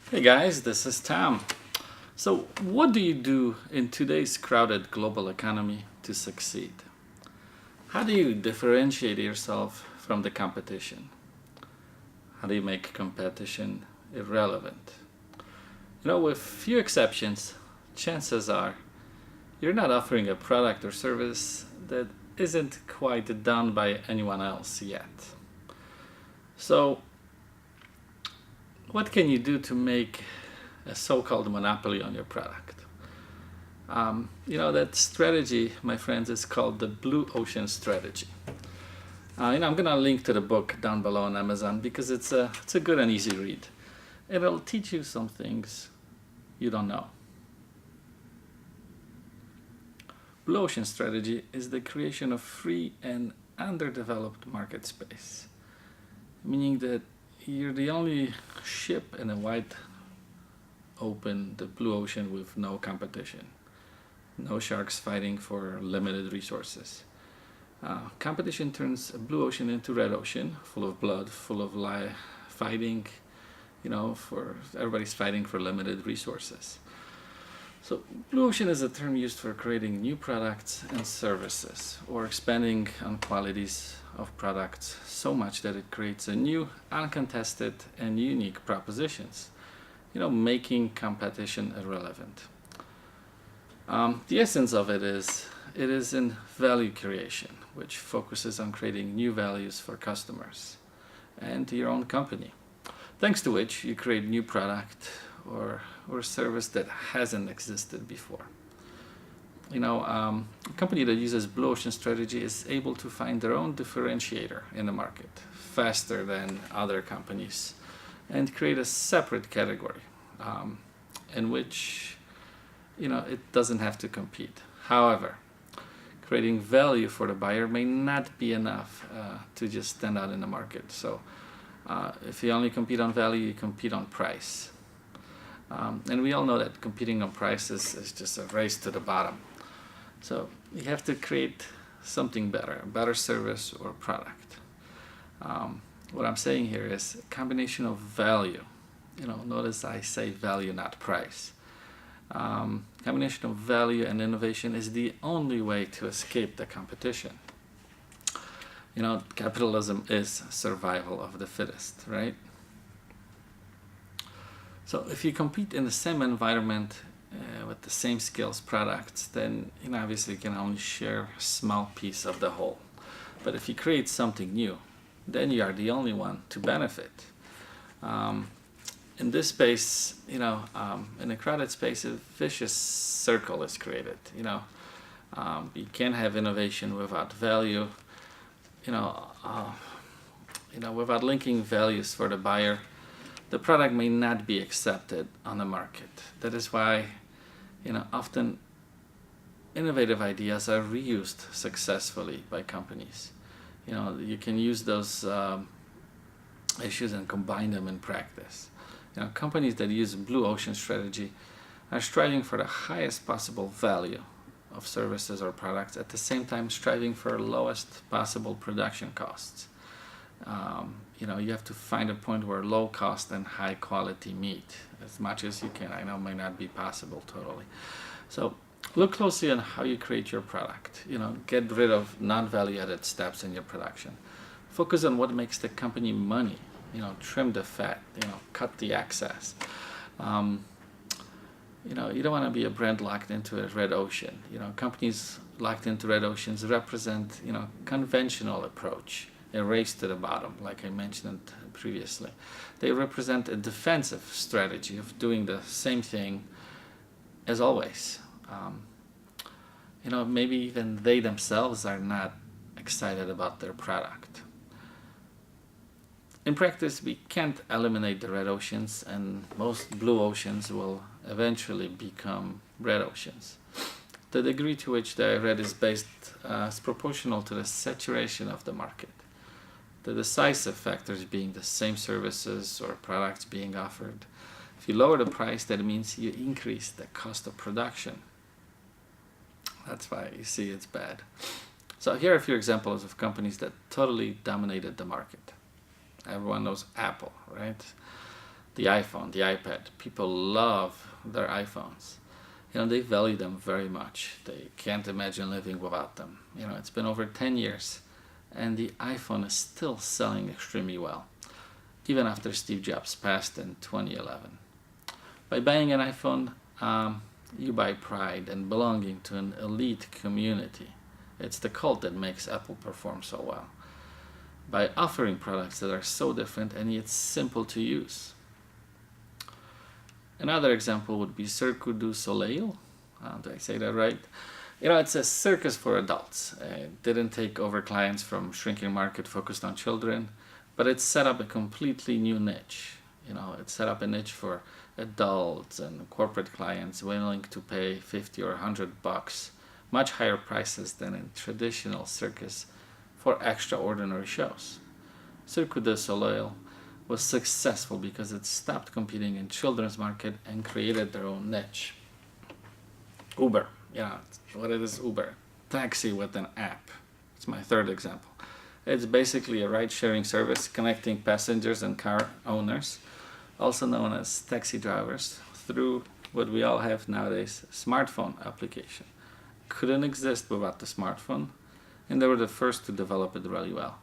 Hey guys, this is Tom. So, what do you do in today's crowded global economy to succeed? How do you differentiate yourself from the competition? How do you make competition irrelevant? With few exceptions, chances are you're not offering a product or service that isn't quite done by anyone else yet. So, what can you do to make a so-called monopoly on your product? That strategy, my friends, is called the blue ocean strategy. I'm gonna link to the book down below on Amazon because it's a good and easy read. It'll teach you some things you don't know. Blue ocean strategy is the creation of free and underdeveloped market space, meaning that you're the only ship in a wide open, the blue ocean with no competition. No sharks fighting for limited resources. Competition turns a blue ocean into red ocean, full of blood, full of fighting, for everybody's fighting for limited resources. So blue ocean is a term used for creating new products and services or expanding on qualities of products so much that it creates a new, uncontested and unique propositions, making competition irrelevant. The essence of it is in value creation, which focuses on creating new values for customers and your own company, thanks to which you create new product or service that hasn't existed before. A company that uses blue ocean strategy is able to find their own differentiator in the market faster than other companies and create a separate category in which it doesn't have to compete. However, creating value for the buyer may not be enough to just stand out in the market. So if you only compete on value, you compete on price. And we all know that competing on price is just a race to the bottom. So you have to create something better, a better service or product. What I'm saying here is a combination of value. Notice I say value, not price. Combination of value and innovation is the only way to escape the competition. Capitalism is survival of the fittest, right? So if you compete in the same environment with the same skills products, then obviously you can only share a small piece of the whole. But if you create something new, then you are the only one to benefit. In this space, in a crowded space, a vicious circle is created. You can't have innovation without value. Without linking values for the buyer, the product may not be accepted on the market. That is why, often innovative ideas are reused successfully by companies. You can use those issues and combine them in practice. Companies that use blue ocean strategy are striving for the highest possible value of services or products, at the same time striving for lowest possible production costs. You have to find a point where low cost and high quality meet as much as you can. I know it may not be possible totally. So look closely on how you create your product. Get rid of non-value added steps in your production. Focus on what makes the company money. Trim the fat, cut the excess. You don't want to be a brand locked into a red ocean. Companies locked into red oceans represent, conventional approach, a race to the bottom, like I mentioned previously. They represent a defensive strategy of doing the same thing as always. Maybe even they themselves are not excited about their product. In practice, we can't eliminate the red oceans, and most blue oceans will eventually become red oceans. The degree to which the red is based is proportional to the saturation of the market. The decisive factors being the same services or products being offered. If you lower the price, that means you increase the cost of production. That's why you see it's bad. So here are a few examples of companies that totally dominated the market. Everyone knows Apple, right? The iPhone, the iPad, people love their iPhones. They value them very much. They can't imagine living without them. It's been over 10 years and the iPhone is still selling extremely well, even after Steve Jobs passed in 2011. By buying an iPhone, you buy pride and belonging to an elite community. It's the cult that makes Apple perform so well. By offering products that are so different and yet simple to use. Another example would be Cirque du Soleil. Do I say that right? It's a circus for adults. It didn't take over clients from shrinking market focused on children, but it set up a completely new niche. It set up a niche for adults and corporate clients willing to pay 50 or $100, much higher prices than in traditional circus for extraordinary shows. Cirque du Soleil was successful because it stopped competing in children's market and created their own niche. Uber, what is Uber? Taxi with an app. It's my third example. It's basically a ride-sharing service connecting passengers and car owners, also known as taxi drivers, through what we all have nowadays, smartphone application. Couldn't exist without the smartphone, and they were the first to develop it really well.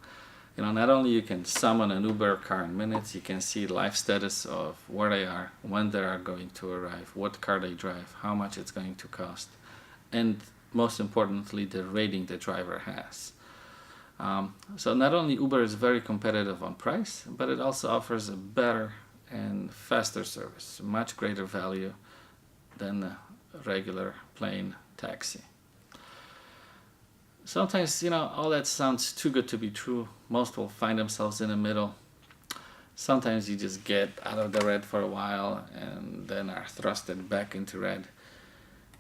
Not only you can summon an Uber car in minutes, you can see live status of where they are, when they are going to arrive, what car they drive, how much it's going to cost, and most importantly, the rating the driver has. So not only Uber is very competitive on price, but it also offers a better and faster service, much greater value than a regular plain taxi. Sometimes, all that sounds too good to be true. Most will find themselves in the middle. Sometimes you just get out of the red for a while and then are thrusted back into red.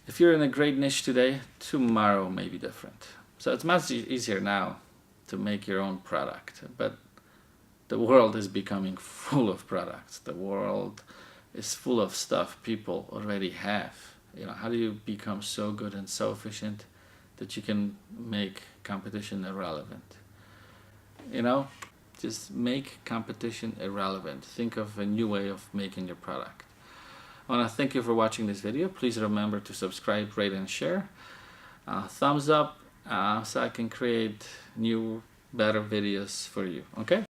If you're in a great niche today, tomorrow may be different. So it's much easier now to make your own product, but the world is becoming full of products. The world is full of stuff people already have. How do you become so good and so efficient that you can make competition irrelevant? Just make competition irrelevant. Think of a new way of making your product. I want to thank you for watching this video. Please remember to subscribe, rate, and share. Thumbs up so I can create new, better videos for you. Okay?